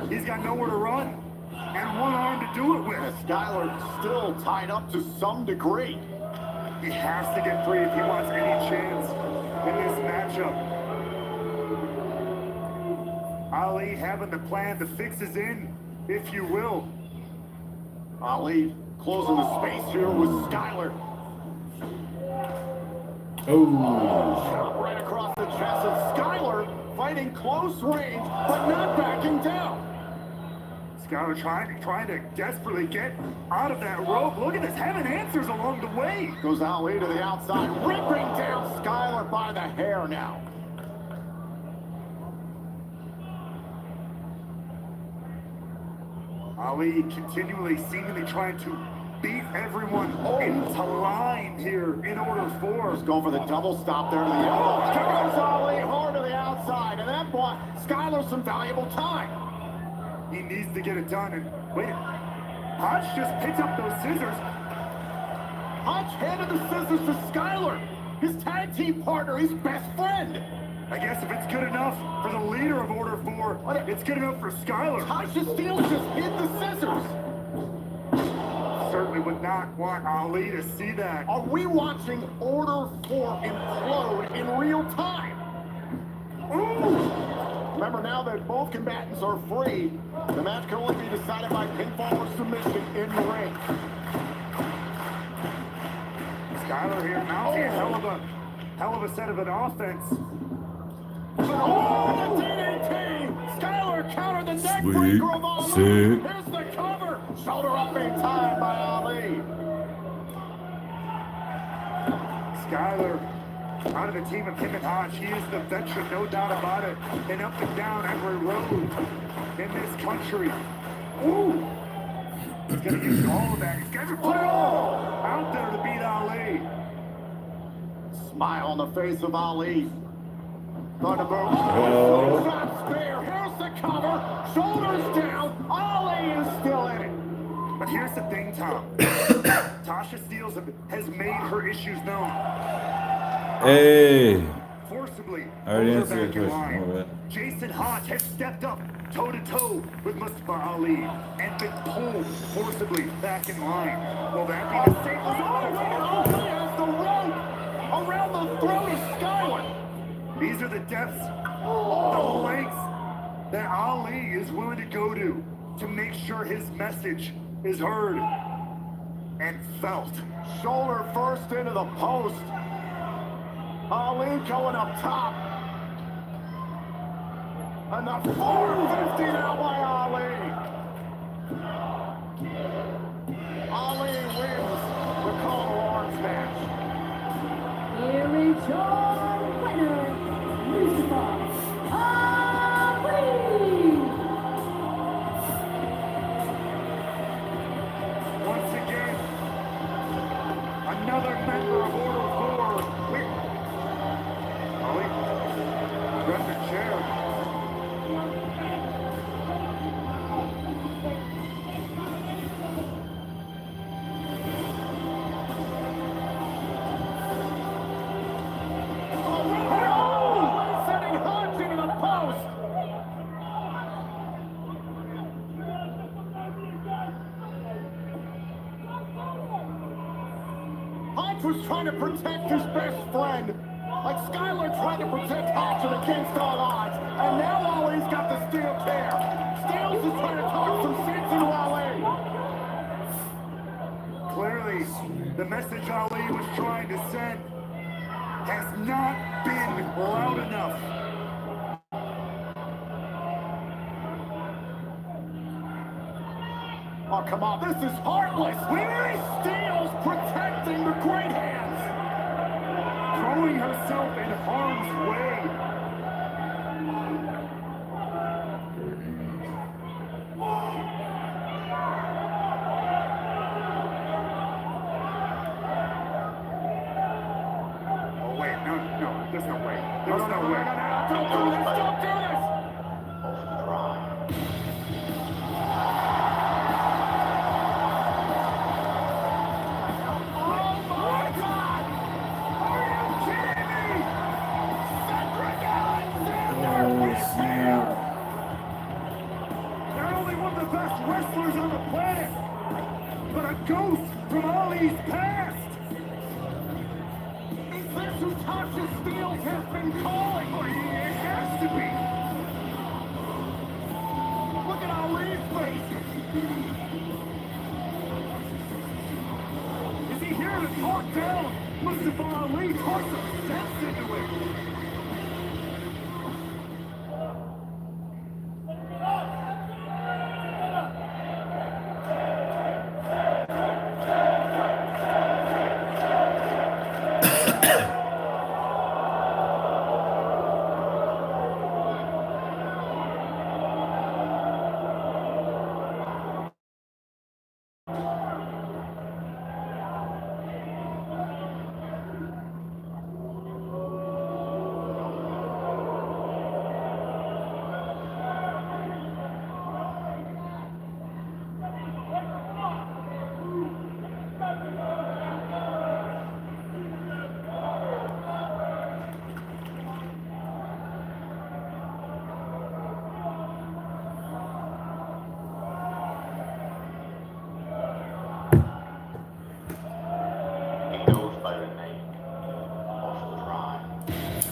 Speaker 6: He's got nowhere to run and one arm to do it with.
Speaker 1: Skyler still tied up to some degree.
Speaker 6: He has to get free if he wants any chance in this matchup. Ali having the plan to fix his in, if you will.
Speaker 1: Ali closing the space here with Skyler.
Speaker 3: Oh.
Speaker 1: Shot right across the chest of Skyler, fighting close range, but not backing down.
Speaker 6: Skyler trying to desperately get out of that rope. Look at this, having answers along the way.
Speaker 1: Goes Ali to the outside, ripping down Skyler by the hair now.
Speaker 6: Ali continually seemingly trying to beat everyone into line here in Order 4.
Speaker 1: He's going for the double stop there to the elbow. Goes Ali hard to the outside, and that bought Skyler some valuable time.
Speaker 6: He needs to get it done, and wait, Hodge just picked up those scissors.
Speaker 1: Hodge handed the scissors to Skyler, his tag team partner, his best friend.
Speaker 6: I guess if it's good enough for the leader of Order 4, it's good enough for Skyler.
Speaker 1: Tasha Steeles just hid the scissors.
Speaker 6: Certainly would not want Ali to see that.
Speaker 1: Are we watching Order 4 implode in real time? Ooh! Remember, now that both combatants are free, the match can only be decided by pinfall or submission in the ring.
Speaker 6: Skyler here mounting a hell of a set of an offense.
Speaker 1: Oh, the DDT! Skyler countered the neck
Speaker 3: Sweet.
Speaker 1: breaker of Ali.
Speaker 3: Sick.
Speaker 1: Here's the cover. Shoulder up in time by Ali.
Speaker 6: Skyler, out of the team of him and Hodge, he is the veteran, no doubt about it. And up and down every road in this country. Ooh! He's gonna use all of that. He's gonna put it all out there to beat Ali.
Speaker 1: Smile on the face of Ali. Thunderbird.
Speaker 3: Oh.
Speaker 1: Shot spare. Here's the cover. Shoulders down. Ali is still in it.
Speaker 6: But here's the thing, Tom. Tasha Steeles has made her issues known.
Speaker 3: Hey.
Speaker 6: Forcibly
Speaker 3: I already
Speaker 6: pulled her
Speaker 3: answered
Speaker 6: back
Speaker 3: your
Speaker 6: in
Speaker 3: question.
Speaker 6: line.
Speaker 3: Oh,
Speaker 6: Jason Hodge has stepped up toe-to-toe with Mustafa Ali and been pulled forcibly back in line. Will that be the same?
Speaker 1: Ali has the rope around the throat of Skyler.
Speaker 6: These are the depths, the lengths that Ali is willing to go to make sure his message is heard and felt.
Speaker 1: Shoulder first into the post. Ali going up top. And the 450 now by Ali. Ali wins the Call to Arms match.
Speaker 5: Here is your winner, Mustafa Ali.
Speaker 6: Once again,
Speaker 4: Roach was trying to protect his best friend. Like Skylar tried to protect Hatchet against all odds. And now Ali's got the steel chair. Styles is trying to talk some sense into Ali.
Speaker 6: Clearly, the message Ali was trying to send has not been loud enough.
Speaker 4: Oh, come on, this is heartless. Larry Styles protecting the great hands.
Speaker 6: Throwing herself in harm's way.
Speaker 4: Oh, wait, no, there's no way. There's no way. Don't do this, don't do this!
Speaker 6: Not only one of the best wrestlers on the planet, but a ghost from Ali's past.
Speaker 4: Is this who Tasha Steelz has been calling? Or it has to be. Look at Ali's face.
Speaker 6: Is he here to talk down Mustafa Ali? Talk some sense into it.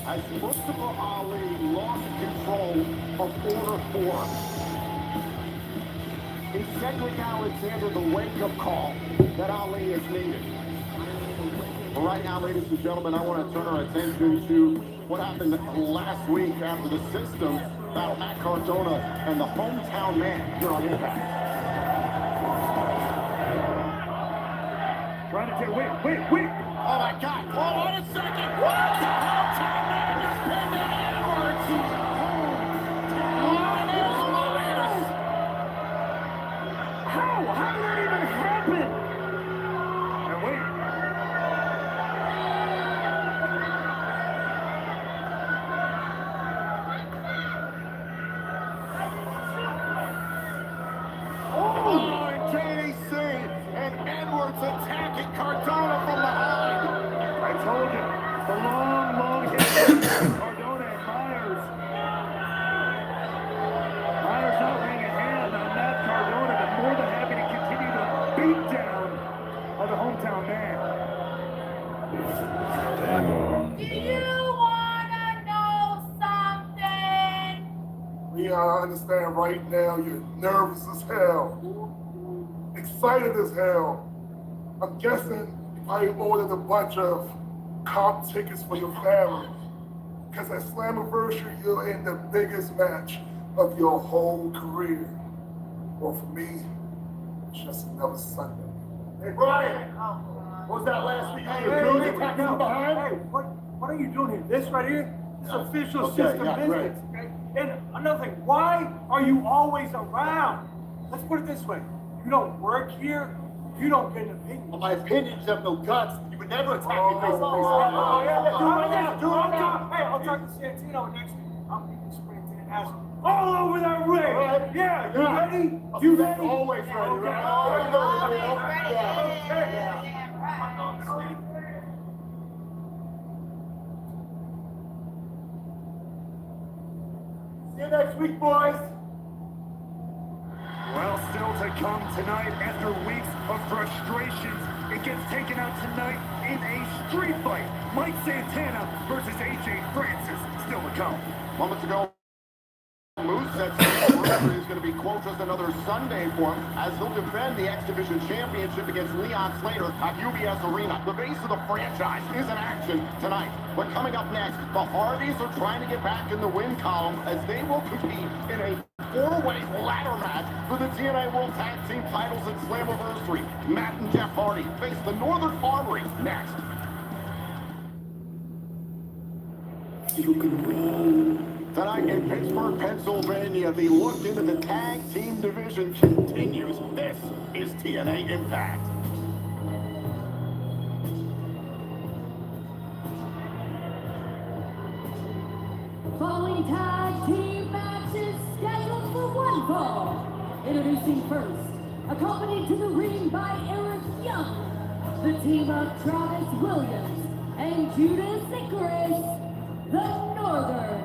Speaker 4: As Mustafa Ali lost control of Order 4. Is Cedric Alexander the wake-up call that Ali is needed? Well, right now, ladies and gentlemen, I want to turn our attention to what happened last week after the system battled Matt Cardona and the hometown man here on Impact.
Speaker 6: Trying to take, wait.
Speaker 4: Oh my God, hold on a second. What? The hometown man just pinned down Edwards.
Speaker 6: How did that even happen? And wait.
Speaker 4: Oh, and JDC and Edwards attacking Cardona from behind.
Speaker 6: I told you, the long history of Cardona and Myers. Myers not laying a hand on Matt Cardona, but more than happy to continue the beatdown of the hometown man.
Speaker 2: Do you wanna know something?
Speaker 11: Leon, I understand right now you're nervous as hell. Excited as hell. I'm guessing you probably ordered a bunch of comp tickets for your family. Because at Slammiversary, you're in the biggest match of your whole career. Well, for me, it's just another Sunday.
Speaker 4: Hey, Brian, what was that last week? You were attacking from behind?
Speaker 11: Hey, what are you doing here? This right here? It's official
Speaker 4: Okay,
Speaker 11: system
Speaker 4: yeah,
Speaker 11: business. Okay? And another thing, why are you always around? Let's put it this way. You don't work here, you don't get an opinion.
Speaker 4: Well, my opinions have no guts. You would never attack me face to face.
Speaker 11: Do it now. Hey, I'll talk to Santino next week. I'll be spraying to the ass all over that ring.
Speaker 4: Right.
Speaker 11: Yeah, you ready? You ready?
Speaker 4: Always ready,
Speaker 11: Okay.
Speaker 4: right?
Speaker 11: See you next week, boys.
Speaker 6: Well, still to come tonight after weeks of frustrations It gets taken out tonight in a street fight. Mike Santana versus AJ Francis. Still to come.
Speaker 4: Moments ago, Moveset's anniversary is going to be, quote, just another Sunday for him as he'll defend the X Division Championship against Leon Slater at UBS Arena. The base of the franchise is in action tonight. But coming up next, the Hardys are trying to get back in the win column as they will compete in a four-way ladder match for the TNA World Tag Team titles at Slammiversary. Matt and Jeff Hardy face the Northern Armory next. You can roll. Tonight in Pittsburgh, Pennsylvania, the look into the tag team division continues. This is TNA Impact.
Speaker 5: Following tag team matches scheduled for one fall. Introducing first, accompanied to the ring by Eric Young, the team of Travis Williams and Judas Icarus, the Northern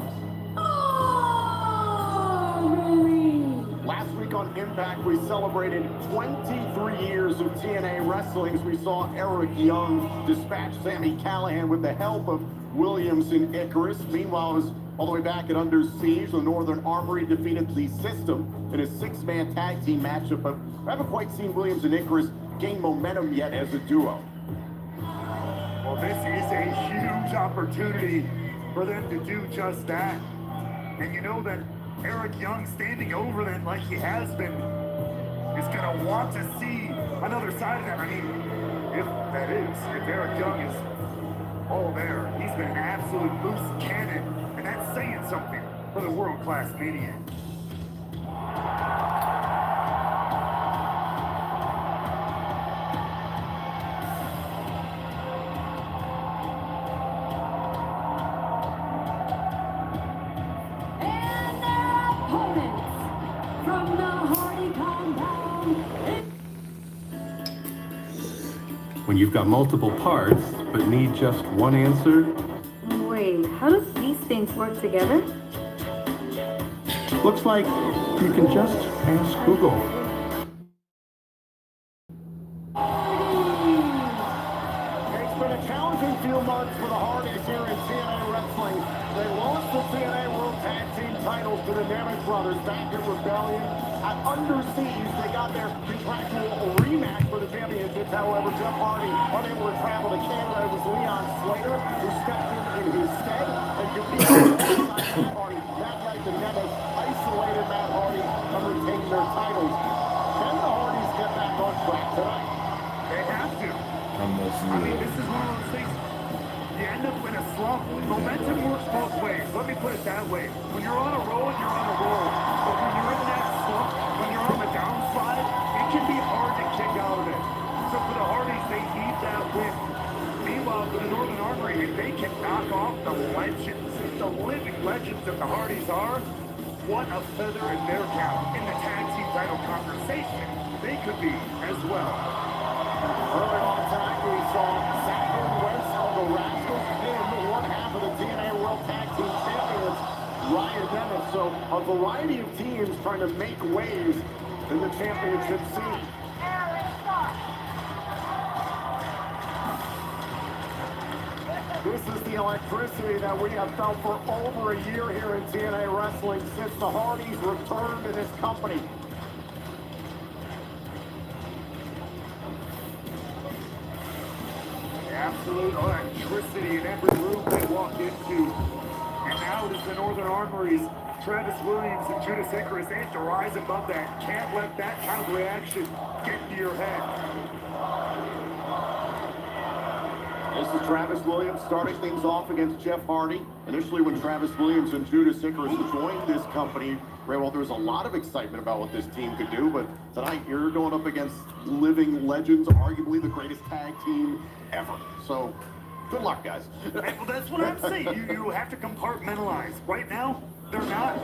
Speaker 4: Last week on Impact, we celebrated 23 years of TNA wrestling as we saw Eric Young dispatch Sami Callihan with the help of Williams and Icarus. Meanwhile, it was all the way back at Under Siege, the Northern Armory defeated the System in a six-man tag team matchup, but we haven't quite seen Williams and Icarus gain momentum yet as a duo.
Speaker 6: Well, this is a huge opportunity for them to do just that. And you know that Eric Young standing over them like he has been is going to want to see another side of them. I mean, if Eric Young is all there, he's been an absolute loose cannon, and that's saying something for the world-class maniac.
Speaker 13: When you've got multiple parts, but need just one answer.
Speaker 2: Wait, how does these things work together?
Speaker 13: Looks like you can just ask Google.
Speaker 4: It's been a challenging few months for the Hardys here in TNA Wrestling. They lost the TNA World Tag Team titles to the Nemeth Brothers back in Rebellion. At Under Siege, they got their contractual rematch for the championships. However, Jeff Hardy, unable to travel to Canada, it was Leon Slater who stepped in his stead and competed alongside Jeff Hardy. That night, the Nemeth isolated Matt Hardy and retained their titles. Can the Hardys get back on track tonight?
Speaker 6: They have to. I mean, this is one of those things. You end up in a slump. Momentum works both ways. Let me put it that way. When you're on a roll, you're on a roll. But when you're in that slump, when you're on the downslide, it can be hard to kick out of it. So for the Hardys, they need that win. Meanwhile, for the Northern Armory, if they can knock off the legends, the living legends that the Hardys are, what a feather in their cap in the tag team title conversation they could be as well.
Speaker 4: Early on tonight, we saw Saturn West of the Rascals in one half of the TNA World Tag Team Champions, Ryan Nemeth. So a variety of teams trying to make waves in the championship scene. This is the electricity that we have felt for over a year here in TNA Wrestling since the Hardys returned to this company.
Speaker 6: Absolute electricity in every room they walk into. And now it is the Northern Armory's Travis Williams and Judas Icarus. They have to rise above that. Can't let that kind of reaction get into your head.
Speaker 4: This is Travis Williams starting things off against Jeff Hardy. Initially, when Travis Williams and Judas Icarus joined this company, well, there was a lot of excitement about what this team could do, but tonight you're going up against living legends, arguably the greatest tag team ever. So, good luck, guys.
Speaker 6: Well, that's what I'm saying. You have to compartmentalize. Right now, they're not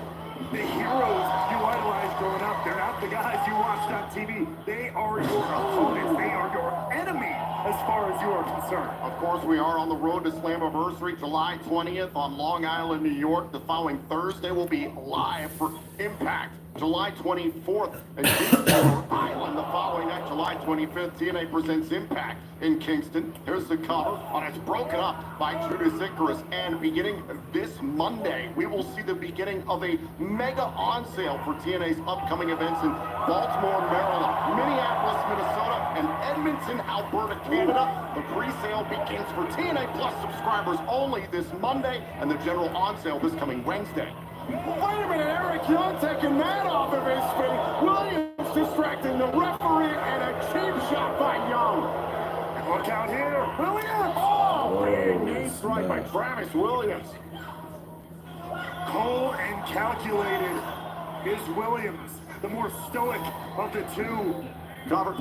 Speaker 6: the heroes you idolized growing up. They're not the guys you watched on TV. They are your opponents. They are your enemy as far as you are concerned.
Speaker 4: Of course, we are on the road to Slammiversary, July 20th on Long Island, New York. The following Thursday will be live for Impact July 24th in Kingston, Rhode Island. The following night, July 25th, TNA presents Impact in Kingston. Here's the cover, and it's broken up by Judas Icarus. And beginning this Monday, we will see the beginning of a mega on sale for TNA's upcoming events in Baltimore, Maryland, Minneapolis, Minnesota, and Edmonton, Alberta, Canada. The pre-sale begins for TNA Plus subscribers only this Monday, and the general on sale this coming Wednesday. Wait a minute, Eric Young taking that off of his feet. Williams distracting the referee, and a cheap shot by Young. Look out here, Williams! Oh, big knee strike by Travis Williams.
Speaker 6: Cold and calculated is Williams, the more stoic of the two.
Speaker 4: Cover,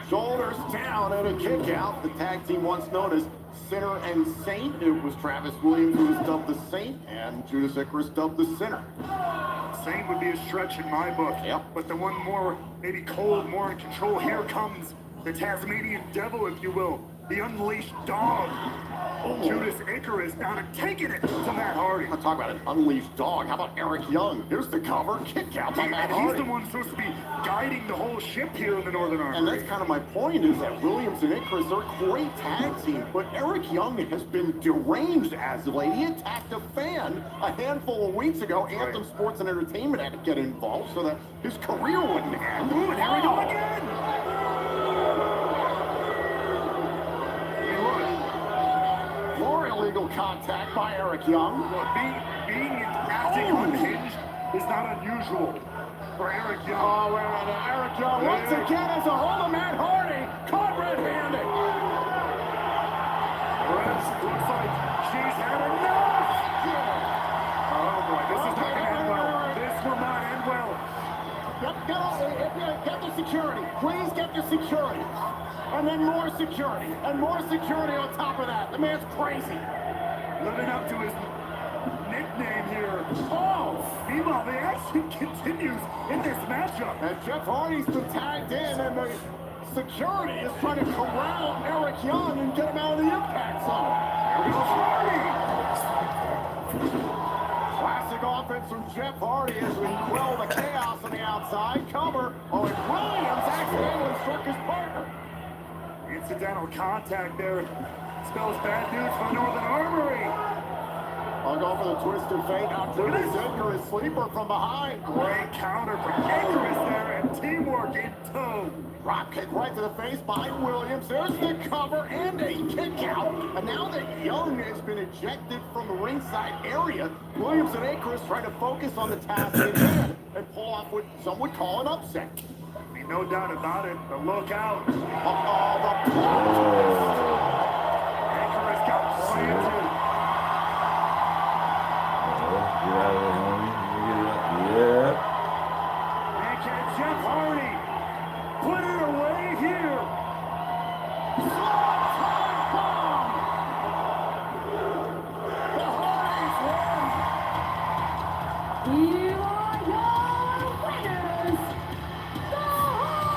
Speaker 4: shoulders down, and a kick out. The tag team once known as Sinner and Saint. It was Travis Williams who was dubbed the Saint, and Judas Icarus dubbed the Sinner.
Speaker 6: Saint would be a stretch in my book.
Speaker 4: Yep.
Speaker 6: But the one more, maybe cold, more in control. Here comes the Tasmanian Devil, if you will. The Unleashed Dog. Judas Icarus down and taking it to Matt Hardy.
Speaker 4: Let's talk about an unleashed dog. How about Eric Young? Here's the cover. Kick out by Matt Hardy.
Speaker 6: He's the one supposed to be guiding the whole ship here in the Northern Army.
Speaker 4: And that's kind of my point, is that Williams and Icarus are a great tag team, but Eric Young has been deranged as of late. He attacked a fan a handful of weeks ago. Anthem Sports and Entertainment had to get involved so that his career wouldn't end.
Speaker 6: Ooh, and here we go again!
Speaker 4: More illegal contact by Eric Young.
Speaker 6: Look, being acting unhinged is not unusual for Eric Young.
Speaker 4: Oh, wait a minute. Eric Young once again has a hold of Matt Hardy. Caught red-handed.
Speaker 6: Looks like she's had enough. Oh boy, this is not going to end well. This will not end well.
Speaker 4: Get the security. Please get the security. And then more security. And more security on top of that. The man's crazy.
Speaker 6: Living up to his nickname here. Oh! Meanwhile, the action continues in this matchup.
Speaker 4: And Jeff Hardy's been tagged in, and the security is trying to corral Eric Young and get him out of the impact zone. Here goes Hardy! Classic offense from Jeff Hardy as we quell the chaos on the outside. Cover. Oh, and Williams accidentally struck his partner.
Speaker 6: Incidental contact there spells bad news for Northern Armory.
Speaker 4: I'll go for the twisted fate. Now Judas Icarus sleeper from behind.
Speaker 6: Great counter from Icarus there, and teamwork in tow.
Speaker 4: Drop kick right to the face by Williams. There's the cover and a kick out. And now that Young has been ejected from the ringside area, Williams and Icarus try to focus on the task at hand and pull off what some would call an upset.
Speaker 6: No doubt about it, but look out.
Speaker 4: The
Speaker 6: Icarus got planted.
Speaker 3: Yeah.
Speaker 6: And can Jeff Hardy put it away here? Time bomb! The Hardys win!
Speaker 5: Here are your winners, the Hardys!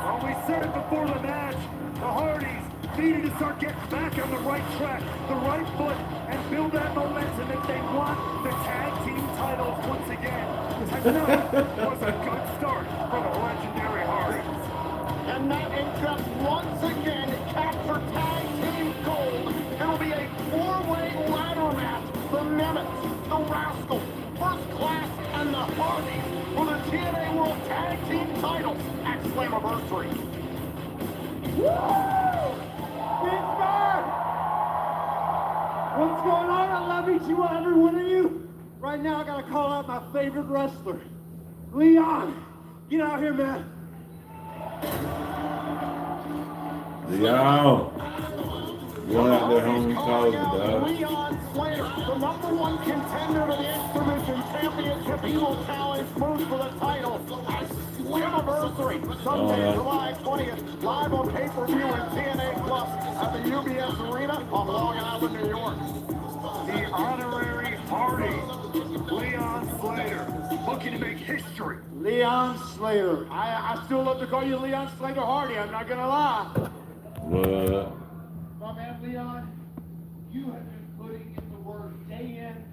Speaker 6: Well, we said it before the match. The Hardys needed to start getting back on the right track, the right foot, and build that momentum if they want the tag team titles once again. Tonight was a good start for the legendary Hardys.
Speaker 4: And that is just once again capture tag team gold. It'll be a four-way ladder match. The Mammoths, the Rascals, First Class, and the Hardys for the TNA World Tag Team titles at Slammiversary.
Speaker 11: What's going on? I love each and every one of you. Right now, I gotta call out my favorite wrestler, Leon. Get out here, man.
Speaker 3: Yo. Going out there, homie. Call it, dog.
Speaker 4: Leon Slater, the #1 contender to the X-Division Championship. He will challenge Moose for the title at Slammiversary, Sunday, July 20th, live on pay-per-view and TNA Plus at the UBS Arena on Long Island, New York.
Speaker 6: The honorary Hardy, Leon Slater, looking to make history.
Speaker 11: Leon Slater. I still love to call you Leon Slater Hardy. I'm not gonna lie.
Speaker 3: What?
Speaker 11: My man Leon, you have been putting in the work day in